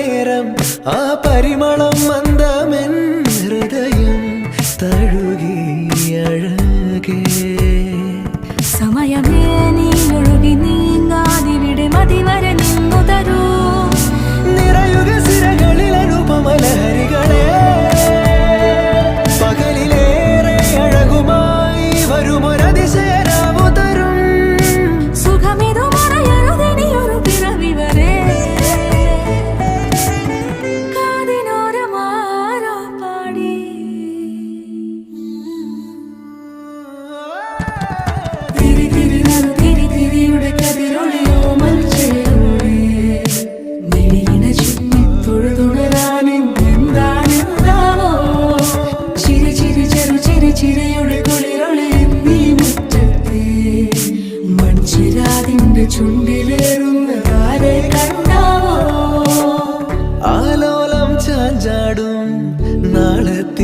നേരം ആ പരിമളം മന്ദമെൻ ഹൃദയം തഴുകി അഴകേ സമയമേ നീ ഒഴുകി നീങ്ങാതിവിടെ മതിവരെ നിന്നു തരൂ നിറയുക സിരകളിൽ അനുപമലഹരികളെ പകലിലേറെ അഴകുമായി വരുമൊരതിശയരാവു തരും സുഖമിതു മറയരുതെനിയൊരു പിറവി വരെ കാതിനോരമാരോ പാടി തിരി തിരി നറു തിരി തിരിയുടെ കതിരൊളിയോ മൽച്ചേരോടെ മിഴിയിണ ചുറ്റി തൊഴുതുണരാനെന്താണെന്താവോ ചിരി ചിരി ചെറു ചിരി ചിരിയുടെ കുളിരൊളി നീ മുറ്റത്തെ മൺചിരാതിന്റെ ചുണ്ടിലേറുന്നതാരെ കണ്ടാവോ ആലോലം ചാഞ്ചാടും നാളത്തെ